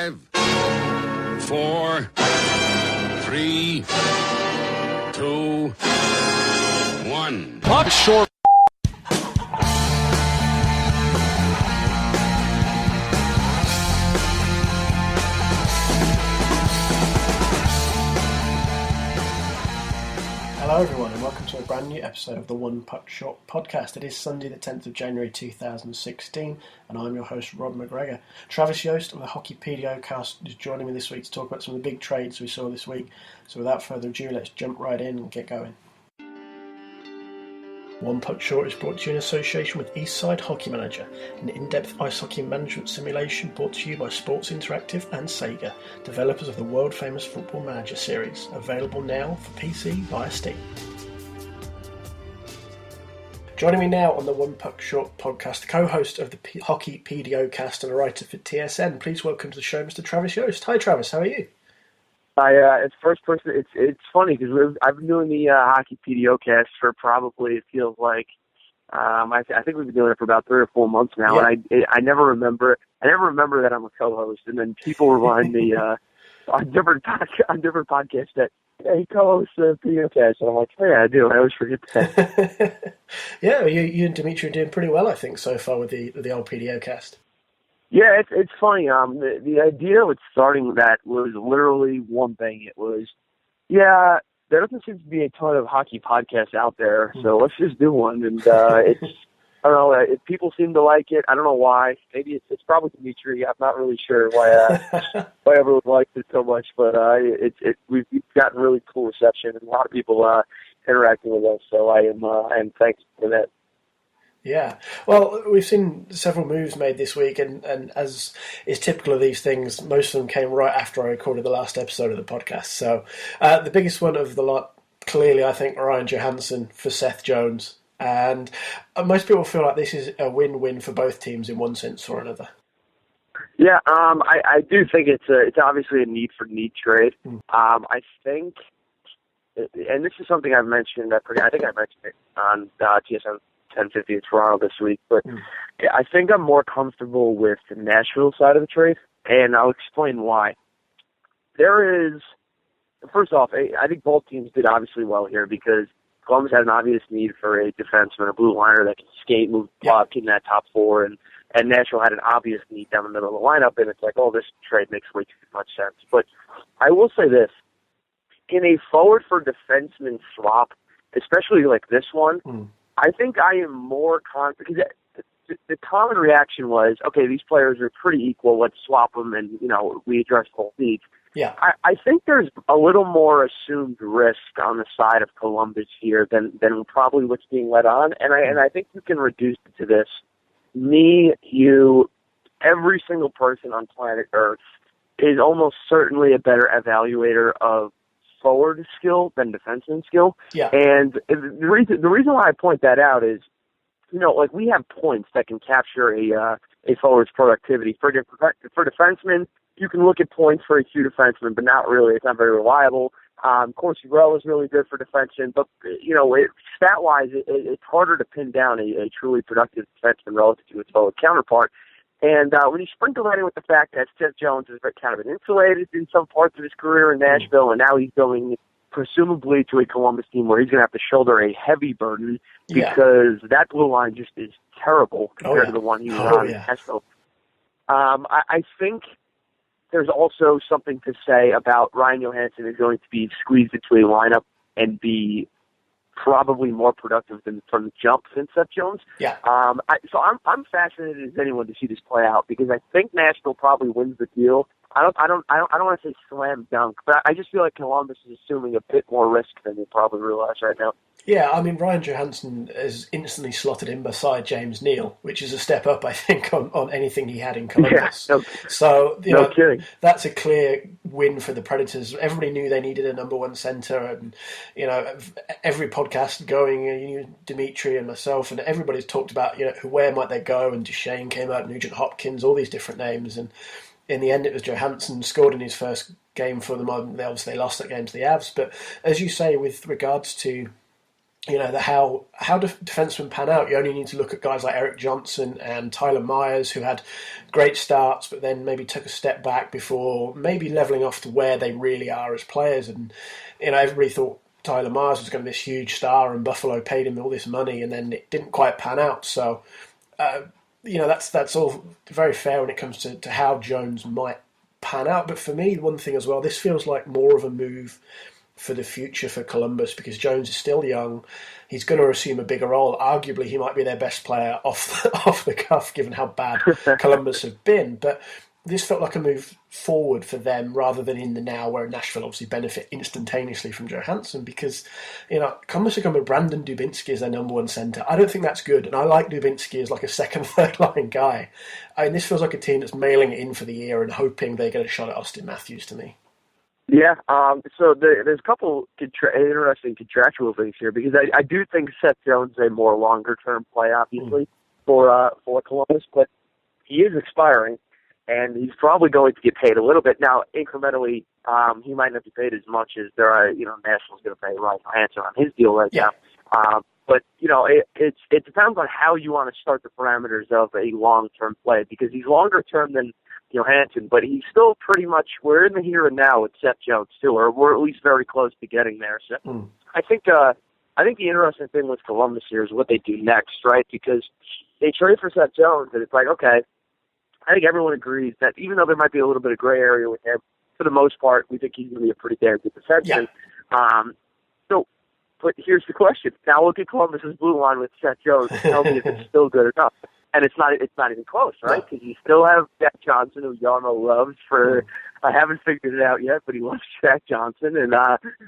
5, 4, 3, 2, 1. Puck short. Hello everyone and welcome to a brand new episode of the One Puck Short podcast. It is Sunday the 10th of January 2016 and I'm your host Rob McGregor. Travis Yost of the Hockey PDOcast is joining me this week to talk about some of the big trades we saw this week. So without further ado, let's jump right in and get going. One Puck Short is brought to you in association with Eastside Hockey Manager, an in-depth ice hockey management simulation brought to you by Sports Interactive and Sega, developers of the world-famous Football Manager series, available now for PC via Steam. Joining me now on the One Puck Short podcast, co-host of the Hockey PDOcast and a writer for TSN, please welcome to the show Mr. Travis Yost. Hi Travis, how are you? It's first person. It's funny because I've been doing the Hockey PDOcast for probably, it feels like, I think we've been doing it for about 3 or 4 months now, yeah. and I never remember that I'm a co-host, and then people remind me on different podcasts that hey, co-host the PDOcast, and I'm like, oh, yeah, I do. I always forget that. Yeah, you and Dimitri are doing pretty well, I think, so far with the old PDOcast. Yeah, it's funny. The idea with starting that was literally one thing. It was, yeah, there doesn't seem to be a ton of hockey podcasts out there, so let's just do one. And it's, I don't know, people seem to like it. I don't know why. Maybe it's probably Dimitri. I'm not really sure why everyone likes it so much, but we've gotten really cool reception and a lot of people interacting with us. So I am thankful for that. Yeah, well, we've seen several moves made this week, and as is typical of these things, most of them came right after I recorded the last episode of the podcast. So the biggest one of the lot, clearly, I think, Ryan Johansen for Seth Jones. And most people feel like this is a win-win for both teams in one sense or another. Yeah, I do think it's obviously a need-for-need trade. I think, and this is something I've mentioned, I think I mentioned it on TSN 1050 in Toronto this week, but I think I'm more comfortable with the Nashville side of the trade, and I'll explain why. There is, first off, I think both teams did obviously well here because Columbus had an obvious need for a defenseman, a blue liner that can skate, move, block in that top four, and Nashville had an obvious need down the middle of the lineup, and it's like, oh, this trade makes way too much sense. But I will say this, in a forward for defenseman swap, especially like this one, I think I am more confident, because the common reaction was, okay, these players are pretty equal, let's swap them, and, we address both needs. Yeah. I think there's a little more assumed risk on the side of Columbus here than probably what's being let on, and I think you can reduce it to this. Me, you, every single person on planet Earth is almost certainly a better evaluator of forward skill than defenseman skill. Yeah. And the reason why I point that out is, like we have points that can capture a forward's productivity. For defensemen, you can look at points for a true defenseman, but not really. It's not very reliable. Corsi Rowe is really good for defensemen, but stat-wise, it's harder to pin down a truly productive defenseman relative to its forward counterpart. And when you sprinkle that in with the fact that Seth Jones has kind of been insulated in some parts of his career in Nashville, and now he's going presumably to a Columbus team where he's going to have to shoulder a heavy burden because that blue line just is terrible compared to the one he was on in Nashville. I think there's also something to say about Ryan Johansen is going to be squeezed into a lineup and be probably more productive than from the jump than Seth Jones. Yeah. So I'm fascinated as anyone to see this play out because I think Nashville probably wins the deal. I don't want to say slam dunk, but I just feel like Columbus is assuming a bit more risk than they probably realize right now. Yeah, I mean, Ryan Johansen is instantly slotted in beside James Neal, which is a step up, I think, on anything he had in Columbus. Yeah, so, no kidding. That's a clear win for the Predators. Everybody knew they needed a number one center, and, every podcast going, Dimitri and myself, and everybody's talked about, where might they go, and Duchesne came out, Nugent Hopkins, all these different names, and in the end it was Johansen scored in his first game for them. They obviously lost that game to the Avs, but as you say, with regards to how defensemen pan out. You only need to look at guys like Eric Johnson and Tyler Myers, who had great starts, but then maybe took a step back before maybe leveling off to where they really are as players. And everybody thought Tyler Myers was going to be this huge star, and Buffalo paid him all this money, and then it didn't quite pan out. So, that's all very fair when it comes to how Jones might pan out. But for me, one thing as well, this feels like more of a move for the future for Columbus, because Jones is still young. He's going to assume a bigger role. Arguably, he might be their best player off the cuff, given how bad Columbus have been. But this felt like a move forward for them rather than in the now, where Nashville obviously benefit instantaneously from Johansen, because Columbus are going with Brandon Dubinsky as their number one centre. I don't think that's good, and I like Dubinsky as like a second, third line guy. This feels like a team that's mailing it in for the year and hoping they get a shot at Austin Matthews to me. Yeah, so there's a couple interesting contractual things here, because I do think Seth Jones is a more longer-term play, obviously, for Columbus, but he is expiring, and he's probably going to get paid a little bit. Now, incrementally, he might not be paid as much as Nashville's going to pay Ryan Johansen on his deal right now. But, it depends on how you want to start the parameters of a long-term play, because he's longer-term than Johansson, but he's still pretty much, we're in the here and now with Seth Jones too, or we're at least very close to getting there. So I think the interesting thing with Columbus here is what they do next, right? Because they trade for Seth Jones, and it's like, okay, I think everyone agrees that even though there might be a little bit of gray area with him, for the most part, we think he's going to be a pretty damn good defenseman. Yeah. But here's the question. Now look at Columbus's blue line with Seth Jones and tell me if it's still good enough. And it's not even close, right? Because you still have Jack Johnson, who Jarmo loves for, I haven't figured it out yet, but he loves Jack Johnson. And,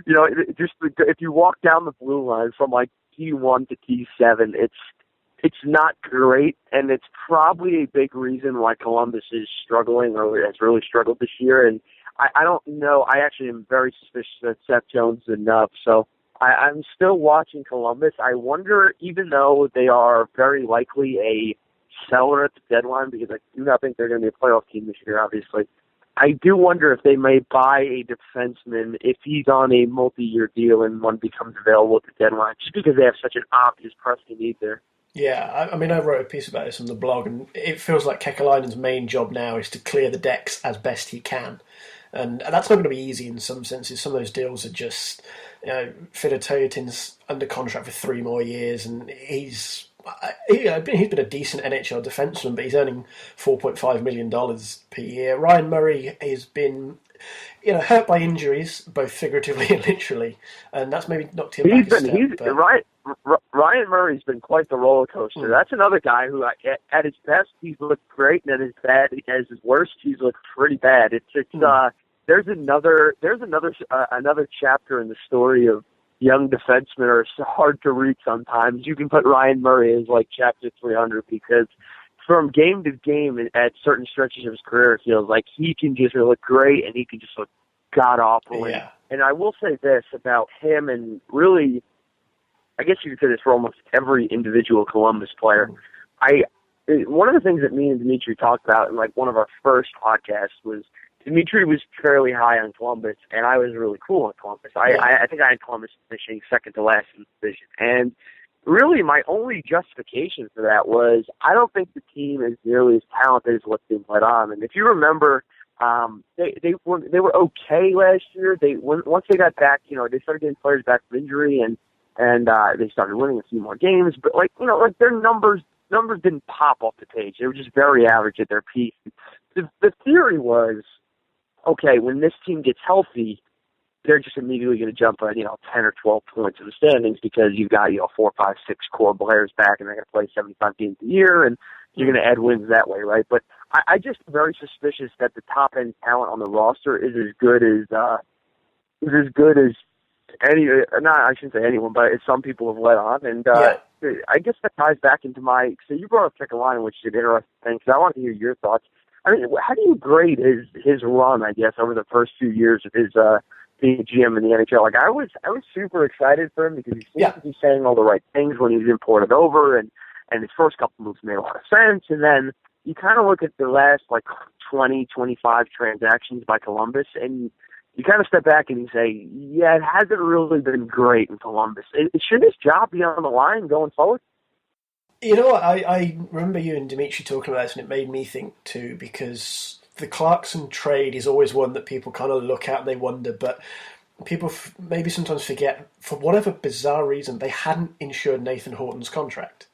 if you walk down the blue line from like T1 to T7, it's not great. And it's probably a big reason why Columbus is struggling, or has really struggled this year. And I don't know. I actually am very suspicious that Seth Jones is enough. So I'm still watching Columbus. I wonder, even though they are very likely a seller at the deadline, because I do not think they're going to be a playoff team this year, obviously, I do wonder if they may buy a defenseman if he's on a multi-year deal and one becomes available at the deadline, just because they have such an obvious pressing need there. Yeah, I wrote a piece about this on the blog, and it feels like Kekäläinen's main job now is to clear the decks as best he can. And that's not going to be easy in some senses. Some of those deals are just, Fedor Toyotin's under contract for 3 more years, and he's been a decent NHL defenseman, but he's earning $4.5 million per year. Ryan Murray has been, hurt by injuries, both figuratively and literally, and that's maybe knocked him back a step. Ryan Murray's been quite the roller coaster. That's another guy who, at his best, he's looked great, and at his worst, he's looked pretty bad. There's another chapter in the story of young defensemen are so hard to read sometimes. You can put Ryan Murray as like chapter 300, because from game to game at certain stretches of his career, it feels like he can just look great and he can just look god-awful. Yeah. And I will say this about him, and really, I guess you could say this for almost every individual Columbus player. One of the things that me and Dimitri talked about in like one of our first podcasts was Dimitri was fairly high on Columbus, and I was really cool on Columbus. I think I had Columbus finishing second to last in the division. And really my only justification for that was I don't think the team is nearly as talented as what's being put on. And if you remember, they were okay last year. Once they got back, they started getting players back from injury, and they started winning a few more games. But their numbers didn't pop off the page. They were just very average at their peak. The theory was, okay, when this team gets healthy, they're just immediately going to jump on 10 or 12 points in the standings, because you've got 4, 5, 6 core players back, and they're going to play 75 games a year, and you're going to add wins that way, right? But I just am very suspicious that the top end talent on the roster is as good as any. Not I shouldn't say anyone, but as some people have let on, and I guess that ties back into my. So you brought up Kekäläinen, which is an interesting thing, because I want to hear your thoughts. I mean, how do you grade his run, I guess, over the first few years of his being a GM in the NHL? Like, I was super excited for him, because he seems to be saying all the right things when he's imported over, and his first couple moves made a lot of sense. And then you kind of look at the last 20, 25 transactions by Columbus, and you kind of step back and you say, yeah, it hasn't really been great in Columbus. Should his job be on the line going forward? You know what? I remember you and Dimitri talking about this, and it made me think too, because the Clarkson trade is always one that people kind of look at and they wonder, but people maybe sometimes forget, for whatever bizarre reason, they hadn't insured Nathan Horton's contract.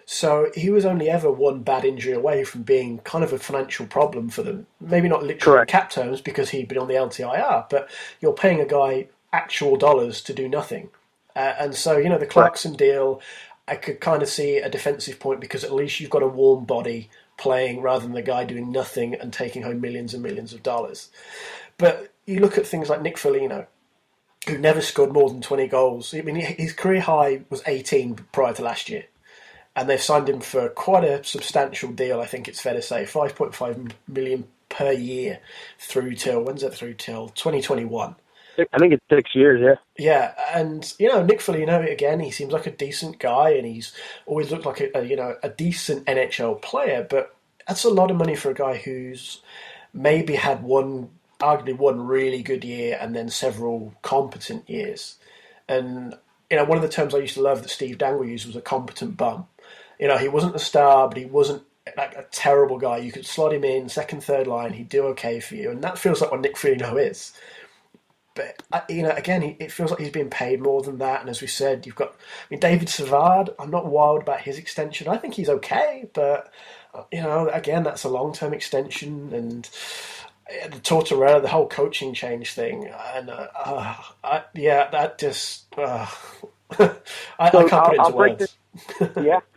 So he was only ever one bad injury away from being kind of a financial problem for them. Maybe not literally in cap terms because he'd been on the LTIR, but you're paying a guy actual dollars to do nothing. And so, you know, the Clarkson deal, I could kind of see a defensive point because at least you've got a warm body playing rather than the guy doing nothing and taking home millions and millions of dollars. But you look at things like Nick Foligno, who never scored more than 20 goals. I mean, his career high was 18 prior to last year. And they've signed him for quite a substantial deal, I think it's fair to say, $5.5 million per year through till, when's that through till? 2021. I think it's 6 years, yeah. Yeah, and, you know, Nick Foligno, again, he seems like a decent guy, and he's always looked like a decent NHL player, but that's a lot of money for a guy who's maybe had arguably one really good year and then several competent years. And, you know, one of the terms I used to love that Steve Dangle used was a competent bum. You know, he wasn't a star, but he wasn't like a terrible guy. You could slot him in, second, third line, he'd do okay for you. And that feels like what Nick Foligno is. But, you know, again, it feels like he's being paid more than that. And as we said, you've got, I mean, David Savard, I'm not wild about his extension. I think he's okay, but, you know, again, that's a long-term extension. And the Tortorella, the whole coaching change thing. And, that just, I can't put it into words.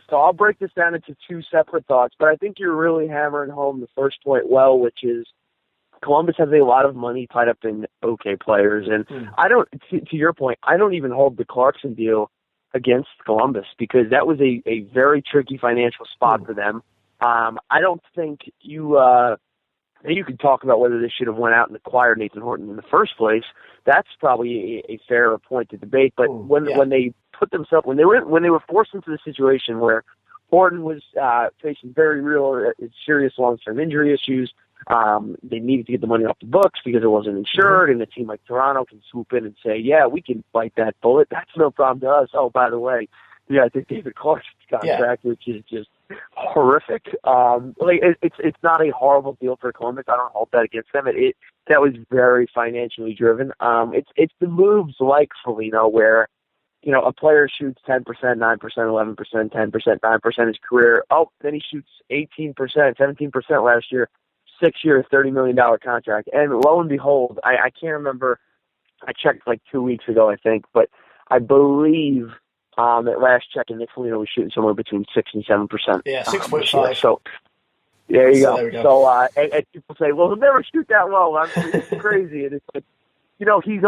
So I'll break this down into two separate thoughts, but I think you're really hammering home the first point well, which is Columbus has a lot of money tied up in okay players, and I don't. To your point, I don't even hold the Clarkson deal against Columbus because that was a very tricky financial spot for them. I don't think you could talk about whether they should have went out and acquired Nathan Horton in the first place. That's probably a fair point to debate. But when they put themselves when they were forced into the situation where Horton was facing very real, serious long-term injury issues. They needed to get the money off the books because it wasn't insured, and a team like Toronto can swoop in and say, yeah, we can bite that bullet. That's no problem to us. Oh, by the way, I think David Clarkson's contract, which is just horrific. It's not a horrible deal for Columbus. I don't hold that against them. That was very financially driven. It's the moves like Foligno where, you know, a player shoots 10%, 9%, 11%, 10%, 9% his career. Oh, then he shoots 18%, 17% last year. 6-year, $30 million contract. And lo and behold, I can't remember, I checked like 2 weeks ago, I think, but I believe at last check, Nick Foligno was shooting somewhere between 6 and 7%. Yeah, 6.5. So there you go. There we go. So and people say, well, he'll never shoot that low. It's crazy. And it's like, you know, he's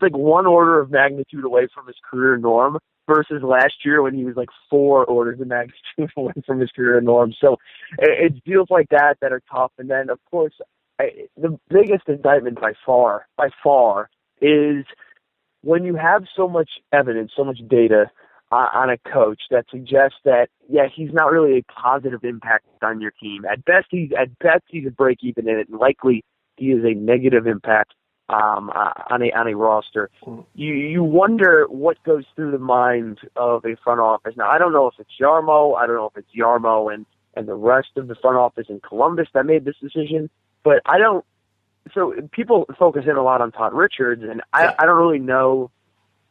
like one order of magnitude away from his career norm versus last year when he was like 4 orders of magnitude away from his career norm. So it's deals like that are tough. And then, of course, the biggest indictment by far, is when you have so much evidence, so much data on a coach that suggests that, he's not really a positive impact on your team. At best, he's a break-even in it, and likely he is a negative impact on a roster. You wonder what goes through the mind of a front office. Now, I don't know if it's Jarmo. I don't know if it's Jarmo and the rest of the front office in Columbus that made this decision. But I don't. So people focus in a lot on Todd Richards, and I don't really know.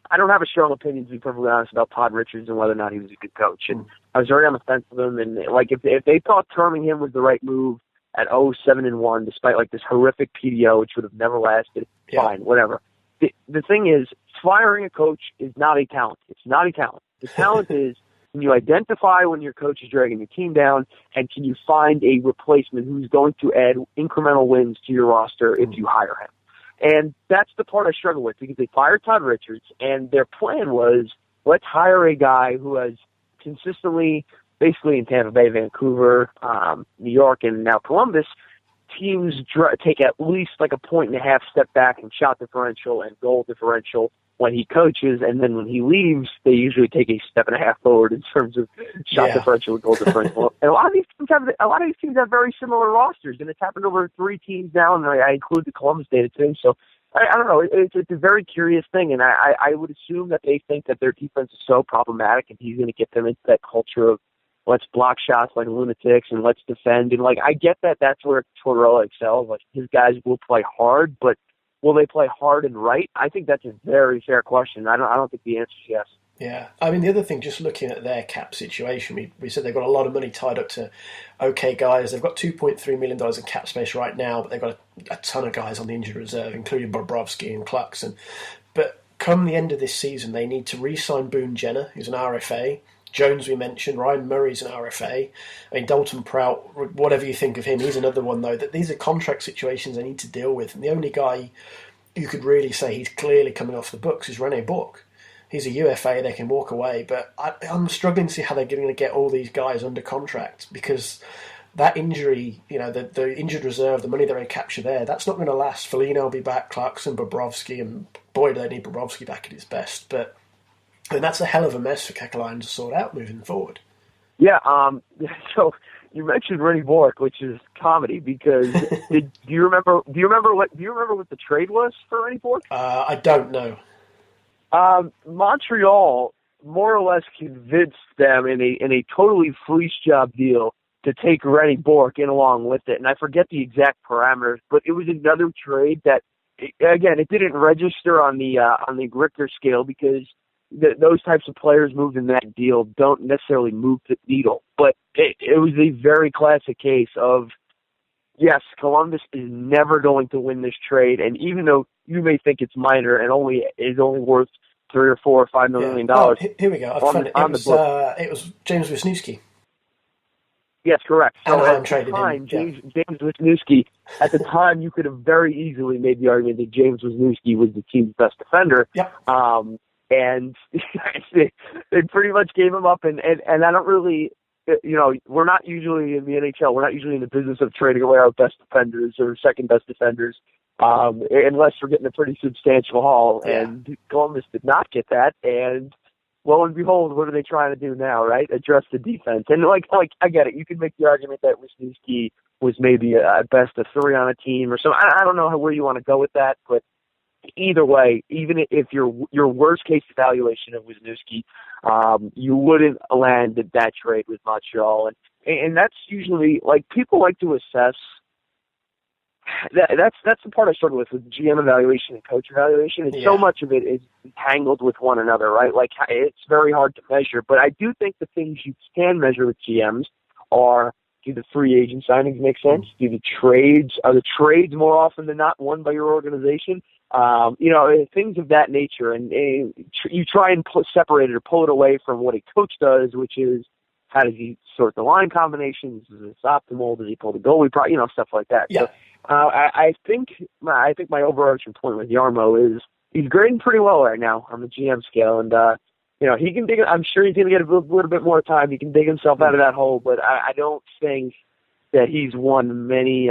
I don't have a strong opinion, to be perfectly honest, about Todd Richards and whether or not he was a good coach. And I was very on the fence with him. And like if they thought terming him was the right move at 7-1, despite like this horrific PDO, which would have never lasted. Fine, whatever. The thing is, firing a coach is not a talent. It's not a talent. The talent is can you identify when your coach is dragging your team down, and can you find a replacement who's going to add incremental wins to your roster if you hire him? And that's the part I struggle with because they fired Todd Richards, and their plan was, let's hire a guy who has consistently, basically in Tampa Bay, Vancouver, New York, and now Columbus, teams take at least like a 1.5 step back in shot differential and goal differential when he coaches, and then when he leaves, they usually take a 1.5 forward in terms of shot differential and goal differential. And a lot of these teams have very similar rosters, and it's happened over 3 teams now, and I include the Columbus data too. So I don't know. It's a very curious thing, and I would assume that they think that their defense is so problematic, and he's going to get them into that culture of let's block shots like lunatics and let's defend. And like I get that that's where Tortorella excels. Like his guys will play hard, but will they play hard and right? I think that's a very fair question. I don't think the answer is yes. Yeah, I mean, the other thing, just looking at their cap situation, we said they've got a lot of money tied up to okay guys. They've got $2.3 million in cap space right now, but they've got a ton of guys on the injured reserve, including Bobrovsky and Clarkson. But come the end of this season, they need to re-sign Boone Jenner, who's an RFA. Jones, we mentioned. Ryan Murray's an RFA. I mean, Dalton Prout, whatever you think of him, he's another one, though. That these are contract situations they need to deal with. And the only guy you could really say he's clearly coming off the books is René Bourque. He's a UFA, they can walk away, but I'm struggling to see how they're going to get all these guys under contract because that injury, the injured reserve, the money they're going to capture there, that's not going to last. Foligno will be back, Clarkson, Bobrovsky, and boy, do they need Bobrovsky back at his best. But and that's a hell of a mess for Kekäläinen to sort out moving forward. Yeah, so you mentioned René Bourque, which is comedy because do you remember what the trade was for René Bourque? I don't know. Montreal more or less convinced them in a totally fleece job deal to take René Bourque in along with it, and I forget the exact parameters, but it was another trade that, again, it didn't register on the Richter scale because those types of players moved in that deal don't necessarily move the needle. But it was a very classic case of, yes, Columbus is never going to win this trade, and even though you may think it's minor and is only worth $3 or $4 or $5 million. Oh, here we go. It was James Wisniewski. Yes, correct. So Anaheim at the time, James Wisniewski, at the time, you could have very easily made the argument that James Wisniewski was the team's best defender. Yep. And they pretty much gave him up, and I don't really, we're not usually in the NHL. We're not usually in the business of trading away our best defenders or second best defenders. Unless we're getting a pretty substantial haul, and Columbus did not get that, and lo and behold, what are they trying to do now, right? Address the defense. And like I get it. You could make the argument that Wisniewski was maybe at best a 3 on a team or something. I don't know where you want to go with that, but either way, even if your worst case evaluation of Wisniewski, you wouldn't land that trade with Montreal, and that's usually like people like to assess. That's the part I struggle with GM evaluation and coach evaluation. And so much of it is tangled with one another, right? Like it's very hard to measure. But I do think the things you can measure with GMs are: do the free agent signings make sense? Are the trades more often than not won by your organization? Things of that nature. And you try and separate it or pull it away from what a coach does, which is how does he sort the line combinations? Is this optimal? Does he pull the goalie? Stuff like that. Yeah. So, I think my overarching point with Jarmo is he's grading pretty well right now on the GM scale, and he can dig. I'm sure he's going to get a little bit more time. He can dig himself out of that hole, but I don't think that he's won many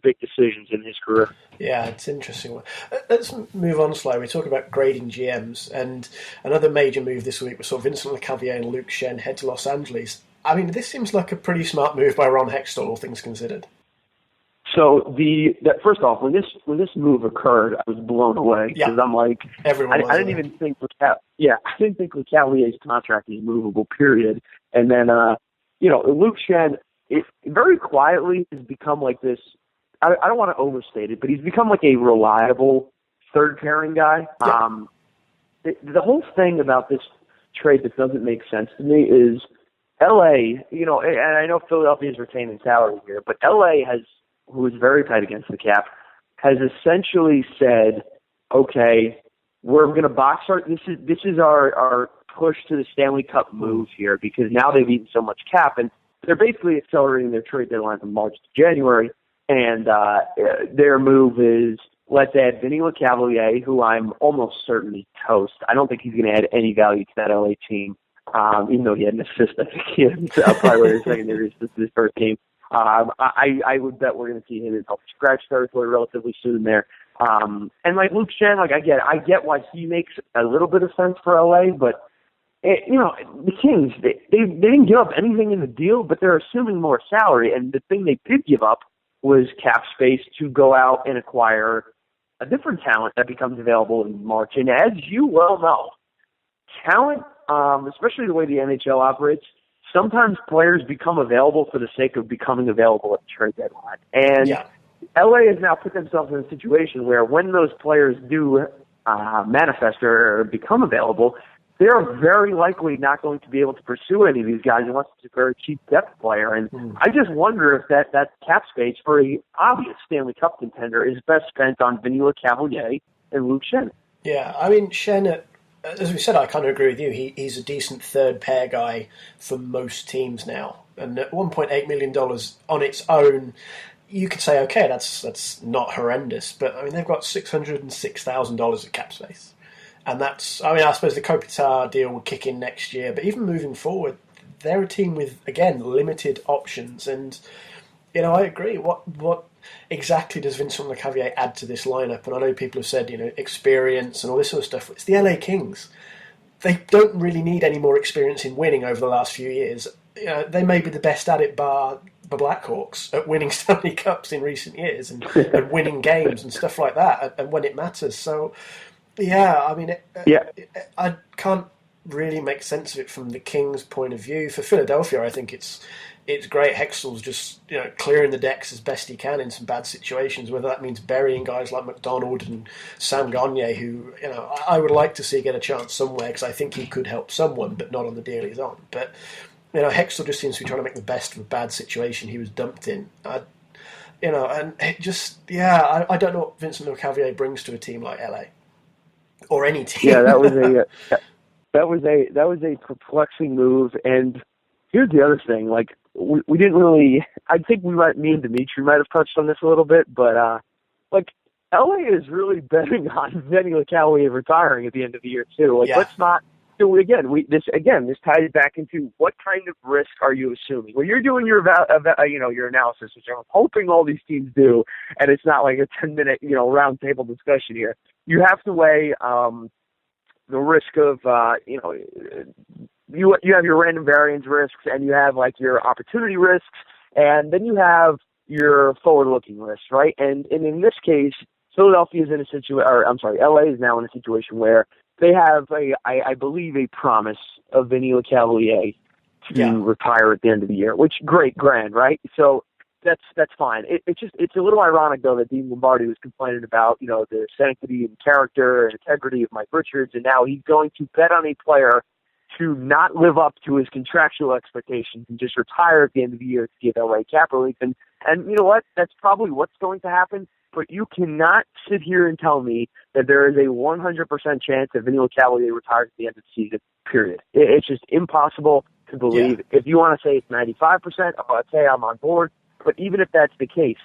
big decisions in his career. Yeah, it's an interesting one. Let's move on slightly. We talk about grading GMs, and another major move this week we saw Vincent Lecavalier and Luke Schenn head to Los Angeles. I mean, this seems like a pretty smart move by Ron Hextall, all things considered. So first off, when this move occurred, I was blown away because I'm like, I didn't even think Lecavalier's contract is movable. Period. And then Luke Schenn, it very quietly has become like this. I don't want to overstate it, but he's become like a reliable third pairing guy. Yeah. The whole thing about this trade that doesn't make sense to me is LA. And I know Philadelphia is retaining salary here, but LA who is very tight against the cap, has essentially said, okay, we're going to box this is our push to the Stanley Cup move here because now they've eaten so much cap, and they're basically accelerating their trade deadline from March to January, and their move is let's add Vinny Lecavalier, who I'm almost certain is toast. I don't think he's going to add any value to that LA team, even though he had an assist. I think he had probably his secondary assist in his first game. I would bet we're going to see him in scratch territory relatively soon there. And like Luke Schenn, I get why he makes a little bit of sense for LA, but the Kings, they didn't give up anything in the deal, but they're assuming more salary. And the thing they did give up was cap space to go out and acquire a different talent that becomes available in March. And as you well know, talent, especially the way the NHL operates, sometimes players become available for the sake of becoming available at the trade deadline. And LA has now put themselves in a situation where when those players do manifest or become available, they're very likely not going to be able to pursue any of these guys unless it's a very cheap depth player. And I just wonder if that cap space for a obvious Stanley Cup contender is best spent on Vinny Lecavalier and Luke Schenn. Yeah, I mean, Schenn, as we said, I kind of agree with you. He's a decent third pair guy for most teams now. And at $1.8 million on its own, you could say, okay, that's not horrendous. But, I mean, they've got $606,000 of cap space. And that's, I mean, I suppose the Kopitar deal will kick in next year. But even moving forward, they're a team with, again, limited options. And, you know, I agree. What exactly does Vincent Lecavalier add to this lineup? And I know people have said, you know, experience and all this sort of stuff. It's the LA Kings. They don't really need any more experience in winning over the last few years. You know, they may be the best at it bar the Blackhawks at winning Stanley Cups in recent years and winning games and stuff like that and when it matters. So, yeah, I mean, I can't really make sense of it from the Kings' point of view. For Philadelphia, I think it's great. Hextall's just, you know, clearing the decks as best he can in some bad situations, whether that means burying guys like McDonald and Sam Gagner, who, you know, I would like to see get a chance somewhere because I think he could help someone, but not on the deal he's on. But, you know, Hextall just seems to be trying to make the best of a bad situation he was dumped in. You know, and it just, I don't know what Vincent Lecavalier brings to a team like LA or any team. Yeah, that was a perplexing move. And here's the other thing, like, we didn't really, I think me and Dimitri might have touched on this a little bit, but, like, LA is really betting on Vinny Lecavalier retiring at the end of the year, too. Like, let's not do it again. This ties back into what kind of risk are you assuming? When you're doing your, your analysis, which I'm hoping all these teams do, and it's not like a 10-minute, round table discussion here, you have to weigh, the risk of, you have your random variance risks, and you have like your opportunity risks, and then you have your forward-looking risks, right? And in this case, Philadelphia is in a situation, LA is now in a situation where they have I believe a promise of Vinny Lecavalier to retire at the end of the year, which grand, right? So that's fine. It's a little ironic though that Dean Lombardi was complaining about, the sanctity and character and integrity of Mike Richards, and now he's going to bet on a player to not live up to his contractual expectations and just retire at the end of the year to give LA cap relief. And you know what? That's probably what's going to happen. But you cannot sit here and tell me that there is a 100% chance that Vinny Lecavalier retires at the end of the season, period. It's just impossible to believe. Yeah. If you want to say it's 95%, I'd say I'm on board. But even if that's the case,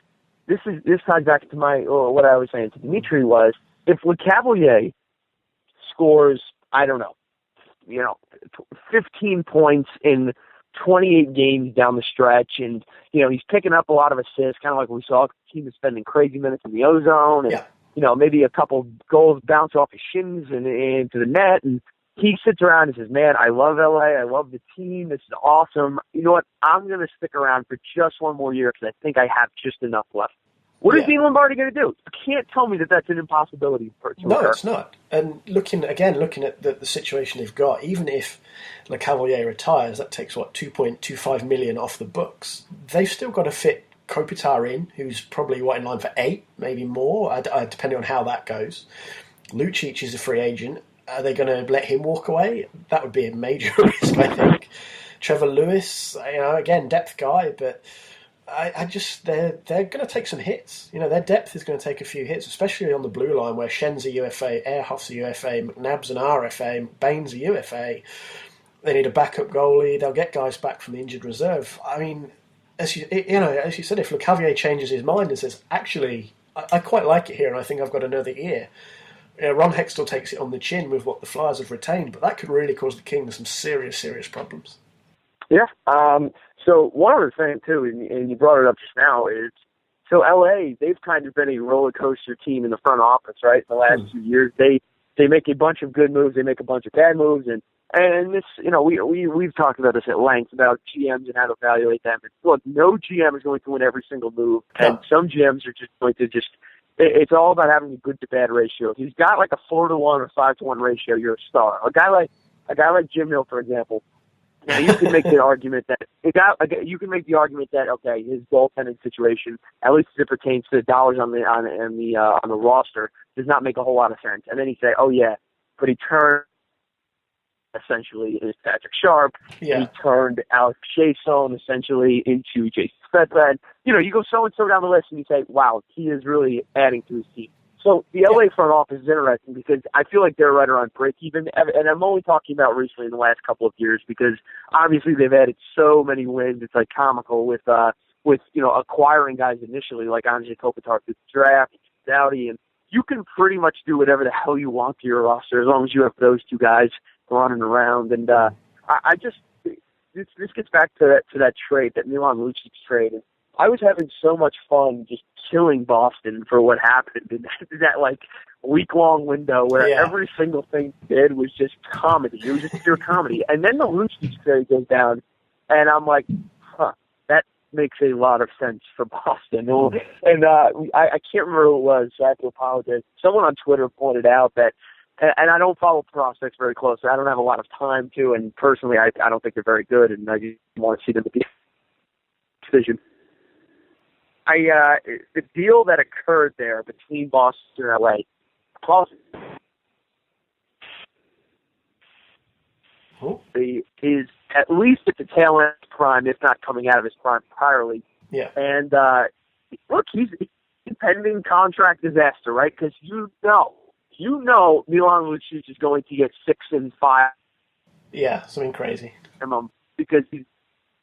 this ties back to what I was saying to Dimitri was, if Lecavalier scores, 15 points in 28 games down the stretch, and he's picking up a lot of assists, kind of like we saw. The team is spending crazy minutes in the ozone, and maybe a couple goals bounce off his shins and into the net, and he sits around and says, "Man, I love LA. I love the team. This is awesome. You know what? I'm going to stick around for just one more year because I think I have just enough left." What is Dean Lombardi going to do? You can't tell me that that's an impossibility for it to occur. No, it's not. And looking at the situation they've got, even if Lecavalier retires, that takes, $2.25 million off the books. They've still got to fit Kopitar in, who's probably, in line for 8, maybe more, depending on how that goes. Lucic is a free agent. Are they going to let him walk away? That would be a major risk, I think. Trevor Lewis, again, depth guy, but they're going to take some hits. Their depth is going to take a few hits, especially on the blue line where Schen's a UFA, Ehrhoff's a UFA, McNabb's an RFA, Bain's a UFA. They need a backup goalie. They'll get guys back from the injured reserve. I mean, as you said, if Lecavalier changes his mind and says, actually, I quite like it here and I think I've got another year, Ron Hextall takes it on the chin with what the Flyers have retained, but that could really cause the Kings some serious, serious problems. Yeah. So one other thing, too, and you brought it up just now, is so L.A., they've kind of been a roller coaster team in the front office, right? In the last 2 years, they make a bunch of good moves, they make a bunch of bad moves, and this, we've talked about this at length about GMs and how to evaluate them. And look, no GM is going to win every single move, and some GMs are just going to It's all about having a good to bad ratio. If he's got like a 4-1 or 5-1 ratio, you're a star. A guy like Jim Hill, for example. Now you can make the argument that okay, his goaltending situation, at least as it pertains to the dollars on the roster, does not make a whole lot of sense. And then you say, oh yeah, but he turned essentially is Patrick Sharp. Yeah. He turned Alex Chiasson essentially into Jason Spezza. You go so and so down the list, and you say, wow, he is really adding to his team. So the LA front office is interesting because I feel like they're right around break even, and I'm only talking about recently in the last couple of years because obviously they've added so many wins. It's like comical with acquiring guys initially like Anze Kopitar through the draft, Dowdy, and you can pretty much do whatever the hell you want to your roster as long as you have those two guys running around. And I just this gets back to that trade, that Milan Lucic trade. And I was having so much fun just killing Boston for what happened in that like week-long window where every single thing they did was just comedy. It was just pure comedy. And then the Lucic trade goes down, and I'm like, that makes a lot of sense for Boston. And I can't remember who it was, so I have to apologize. Someone on Twitter pointed out that, and I don't follow prospects very closely. I don't have a lot of time to, and personally, I don't think they're very good, and I just want to see them be decision. The deal that occurred there between Boston and LA, is at least at the tail end of his prime, if not coming out of his prime entirely. Yeah. And look, he's impending contract disaster, right? Because you know Milan Lucic is going to get 6 and 5. Yeah, something crazy. Because he's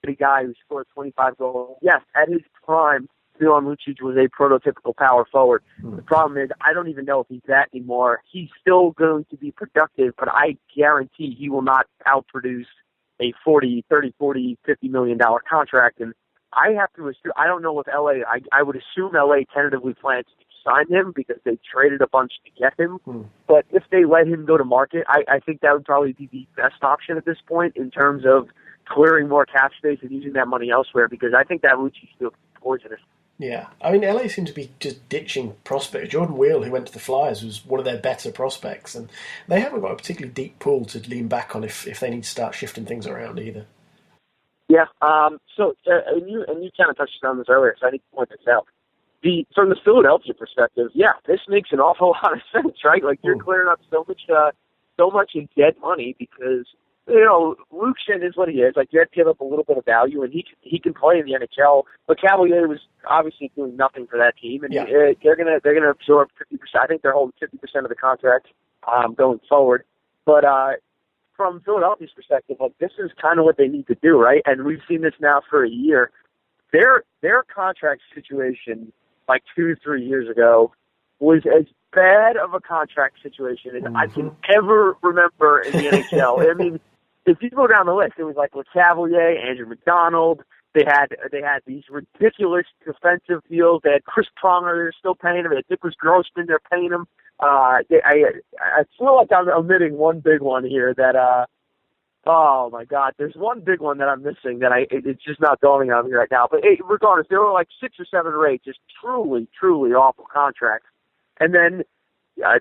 a guy who scored 25 goals. Yes, at his prime, Milan Lucic was a prototypical power forward. The problem is, I don't even know if he's that anymore. He's still going to be productive, but I guarantee he will not outproduce a $30, $40, $50 million contract. And I have to assume, I don't know if LA, I would assume LA tentatively plans to sign him because they traded a bunch to get him. But if they let him go to market, I think that would probably be the best option at this point in terms of clearing more cap space and using that money elsewhere, because I think that Lucic still poisonous. Yeah, I mean, LA seems to be just ditching prospects. Jordan Wheel, who went to the Flyers, was one of their better prospects, and they haven't got a particularly deep pool to lean back on if they need to start shifting things around either. Yeah, and you kind of touched on this earlier, so I need to point this out. From the Philadelphia perspective, this makes an awful lot of sense, right? Like, you're clearing up so much in dead money because, Luke Shen is what he is. Like, you had to give up a little bit of value, and he can play in the NHL. Lecavalier was obviously doing nothing for that team, and they're gonna absorb 50%. I think they're holding 50% of the contract going forward. But from Philadelphia's perspective, like, this is kind of what they need to do, right? And we've seen this now for a year. Their contract situation, like 2-3 years ago, was as bad of a contract situation as I can ever remember in the NHL. I mean, if you go down the list, it was like Lecavalier, Andrew McDonald. They had these ridiculous defensive deals. They had Chris Pronger. They're still paying him. They had Nicholas Grossman. They're paying him. I feel like I'm omitting one big one here that. Oh my God! There's one big one that I'm missing that it's just not dawning on me right now. But regardless, there were like 6 or 7 or 8 just truly, truly awful contracts. And then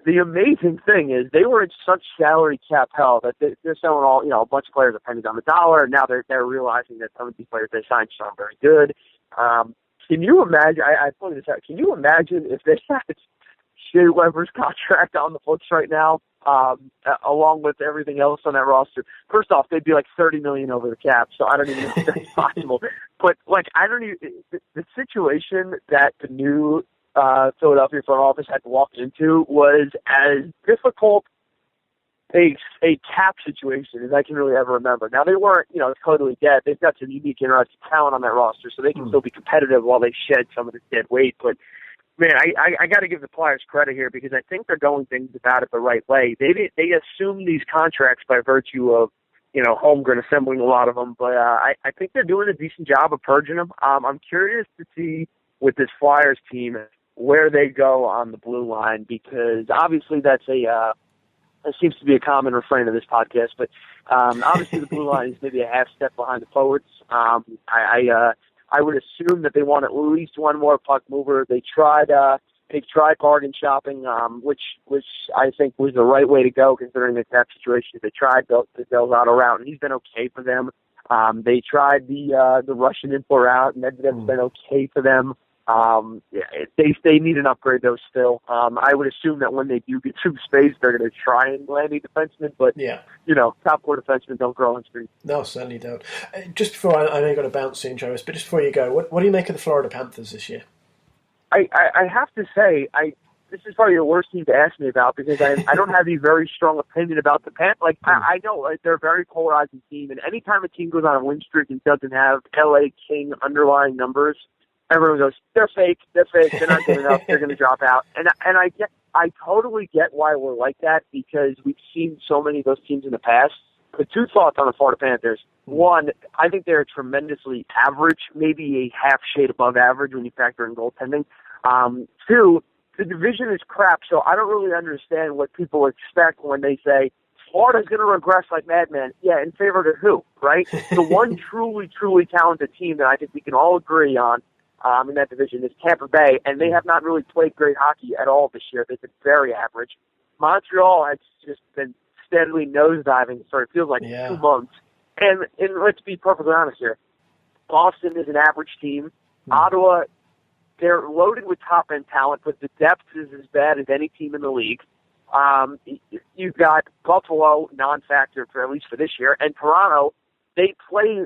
the amazing thing is they were in such salary cap hell that they're selling a bunch of players at pennies on the dollar, and now they're realizing that some of these players they signed just aren't very good. Can you imagine? I pointed this out. Can you imagine if they had Shea Weber's contract on the books right now, along with everything else on that roster? First off, they'd be like $30 million over the cap, so I don't even know if that's possible. But the situation that the new Philadelphia front office had to walk into was as difficult a cap situation as I can really ever remember. Now, they weren't, totally dead. They've got some unique, interesting talent on that roster, so they can still be competitive while they shed some of this dead weight. But, man, I got to give the Flyers credit here because I think they're going things about it the right way. They assume these contracts by virtue of, Holmgren assembling a lot of them, but I think they're doing a decent job of purging them. I'm curious to see with this Flyers team where they go on the blue line, because obviously that seems to be a common refrain of this podcast, but obviously the blue line is maybe a half step behind the forwards. I would assume that they want at least one more puck mover. They tried They've tried bargain shopping, which I think was the right way to go considering the cap situation. They tried the Delgado route, and he's been okay for them. They tried the Russian import route, and that's been okay for them. They need an upgrade, though, still. I would assume that when they do get some space, they're going to try and land a defenseman, but, top four defensemen don't grow on street. No, certainly don't. Just before, I know you've got to bounce soon, Travis, but just before you go, what do you make of the Florida Panthers this year? I have to say, this is probably the worst team to ask me about because I don't have a very strong opinion about the Panthers. Like, I know they're a very polarizing team, and anytime a team goes on a win streak and doesn't have LA King underlying numbers, everyone goes, they're fake, they're not good enough, they're going to drop out. And I totally get why we're like that because we've seen so many of those teams in the past. But two thoughts on the Florida Panthers. One, I think they're tremendously average, maybe a half shade above average when you factor in goaltending. Two, the division is crap, so I don't really understand what people expect when they say, Florida's going to regress like madmen. Yeah, in favor of who, right? The one truly, truly talented team that I think we can all agree on in that division is Tampa Bay, and they have not really played great hockey at all this year. They've been very average. Montreal has just been steadily nosediving for it feels like 2 months. And let's be perfectly honest here. Boston is an average team. Ottawa, they're loaded with top-end talent, but the depth is as bad as any team in the league. You've got Buffalo, non-factor for at least for this year, and Toronto, they play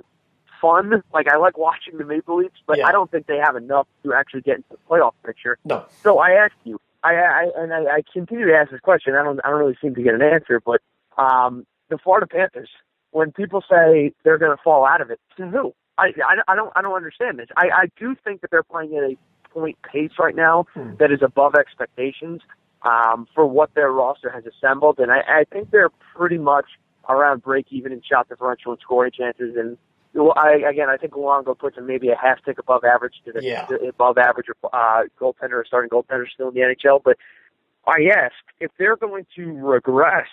fun. Like, I like watching the Maple Leafs, but I don't think they have enough to actually get into the playoff picture. No. So I ask you, I continue to ask this question. I don't really seem to get an answer, but the Florida Panthers, when people say they're going to fall out of it, to who? I don't understand this. I do think that they're playing at a point pace right now that is above expectations for what their roster has assembled, and I think they're pretty much around break even in shot differential and scoring chances. And I think Luongo puts them maybe a half tick above average to the above average goaltender or starting goaltender still in the NHL. But I ask if they're going to regress,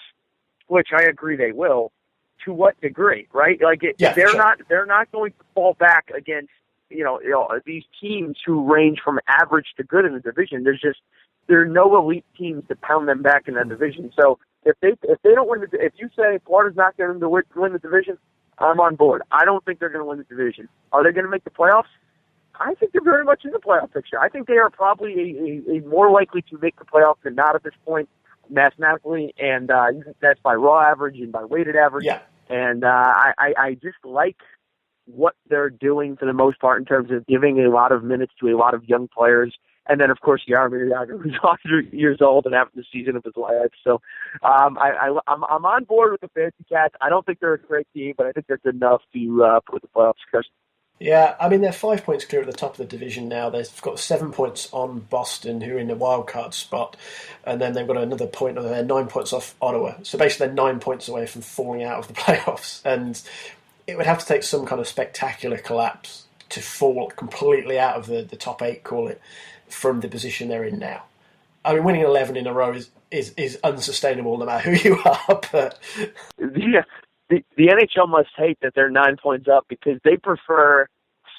which I agree they will. To what degree, right? Like they're not going to fall back against these teams who range from average to good in the division. There are no elite teams to pound them back in that division. So if they don't win if you say Florida's not going to win the division, I'm on board. I don't think they're going to win the division. Are they going to make the playoffs? I think they're very much in the playoff picture. I think they are probably a more likely to make the playoffs than not at this point mathematically, and that's by raw average and by weighted average. Yeah. And I just like what they're doing for the most part in terms of giving a lot of minutes to a lot of young players. And then, of course, Jarmo, who's 100 years old and having the season of his life. So I'm on board with the Fancy Cats. I don't think they're a great team, but I think they're good enough to put the playoffs first. Yeah, I mean, they're 5 points clear at the top of the division now. They've got 7 points on Boston, who are in the wild card spot, and then they've got another point. They're 9 points off Ottawa. So basically, they're 9 points away from falling out of the playoffs. And it would have to take some kind of spectacular collapse to fall completely out of the top 8, call it, from the position they're in now. I mean, winning 11 in a row is unsustainable no matter who you are. But yeah. The NHL must hate that they're 9 points up because they prefer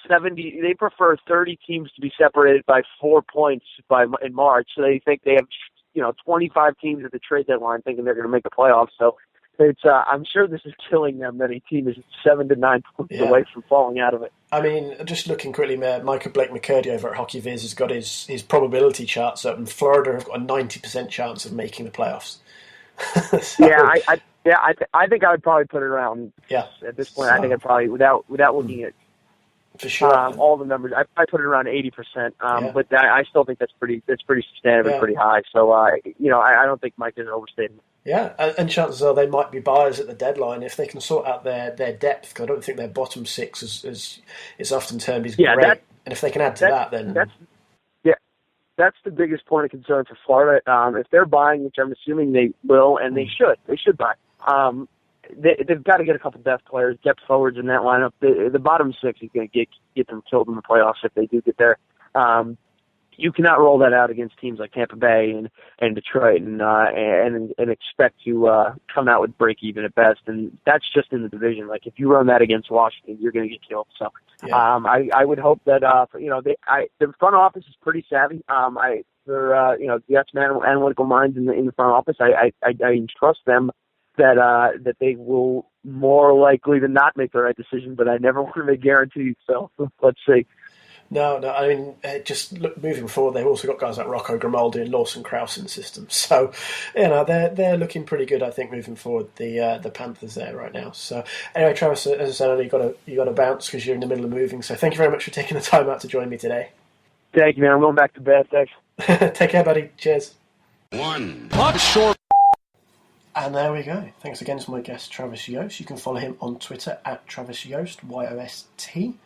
30 teams to be separated by 4 points in March. So they think they have 25 teams at the trade deadline thinking they're going to make the playoffs. So it's I'm sure this is killing them that a team is 7 to 9 points away from falling out of it. I mean, just looking quickly, Michael Blake McCurdy over at Hockey Viz has got his probability charts up, and Florida have got a 90% chance of making the playoffs. So, I think I would probably put it around. Yeah, at this point, I think I'd probably without looking at for sure all the numbers, I put it around 80%. But I still think that's pretty substantive and pretty high. So I don't think Mike is overstating. Yeah, and chances are they might be buyers at the deadline if they can sort out their depth. Cause I don't think their bottom six, as it's often termed, is great. And if they can add to that, then that's the biggest point of concern for Florida. If they're buying, which I'm assuming they will, and they should buy. They've got to get a couple depth players, depth forwards in that lineup. The bottom six is going to get them killed in the playoffs if they do get there. you cannot roll that out against teams like Tampa Bay and Detroit and expect to come out with break even at best. And that's just in the division. Like if you run that against Washington, you're going to get killed. So I would hope that the front office is pretty savvy. The Jets' analytical minds in the front office, I trust them that they will more likely than not make the right decision, but I never want to make guarantees. So let's see. No, I mean, moving forward, they've also got guys like Rocco Grimaldi and Lawson Krause in the system. So, they're looking pretty good, I think, moving forward, the Panthers there right now. So, anyway, Travis, as I said, you got to bounce because you're in the middle of moving. So, thank you very much for taking the time out to join me today. Thank you, man. I'm going back to bed. Thanks. Take care, buddy. Cheers. One. Puck short. And there we go. Thanks again to my guest, Travis Yost. You can follow him on Twitter at Travis Yost, YOST.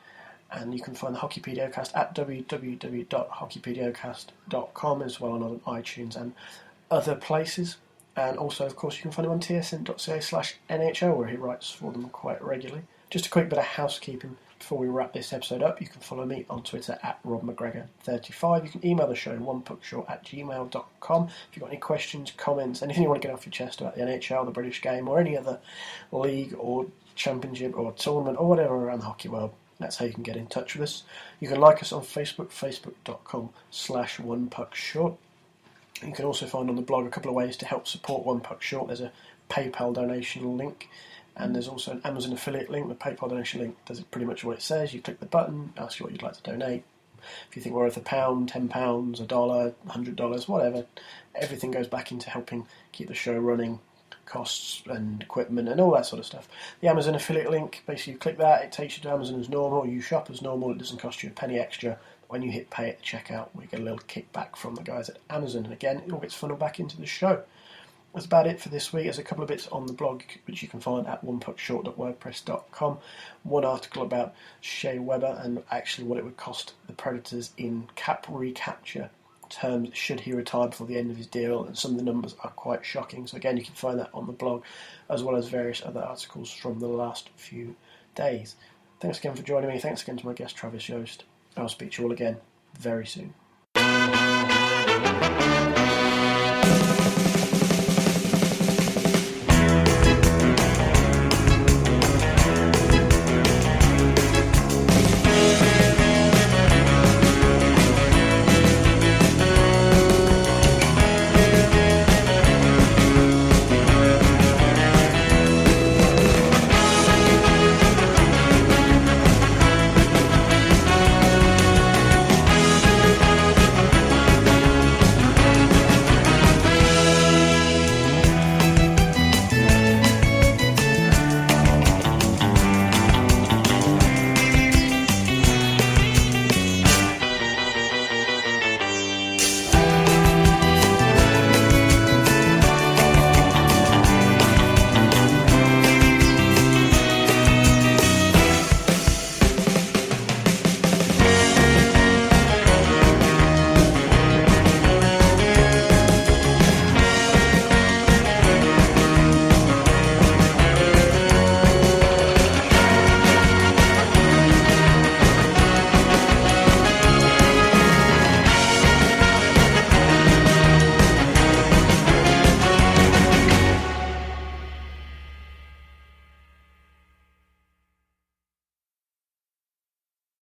And you can find the Hockey PDOcast at www.hockeypdocast.com as well on iTunes and other places. And also, of course, you can find him on tsn.ca/NHL where he writes for them quite regularly. Just a quick bit of housekeeping before we wrap this episode up. You can follow me on Twitter at RobMcGregor35. You can email the show onepuckshort@gmail.com if you've got any questions, comments, anything you want to get off your chest about the NHL, the British game, or any other league or championship or tournament or whatever around the hockey world. That's how you can get in touch with us. You can like us on Facebook, facebook.com/onepuckshort. You can also find on the blog a couple of ways to help support One Puck Short. There's a PayPal donation link, and there's also an Amazon affiliate link. The PayPal donation link does pretty much what it says. You click the button, ask you what you'd like to donate. If you think we're worth £1, £10, $1, $100, whatever, everything goes back into helping keep the show running, costs and equipment and all that sort of stuff. The Amazon affiliate link, basically you click that, it takes you to Amazon as normal, you shop as normal, it doesn't cost you a penny extra. When you hit pay at the checkout, we get a little kickback from the guys at Amazon, and again, it all gets funneled back into the show. That's about it for this week. There's a couple of bits on the blog which you can find at onepuckshort.wordpress.com. One article about Shea Weber and actually what it would cost the Predators in cap recapture terms should he retire before the end of his deal, and some of the numbers are quite shocking. So again, you can find that on the blog as well as various other articles from the last few days. Thanks again for joining me. Thanks again to my guest Travis Yost. I'll speak to you all again very soon.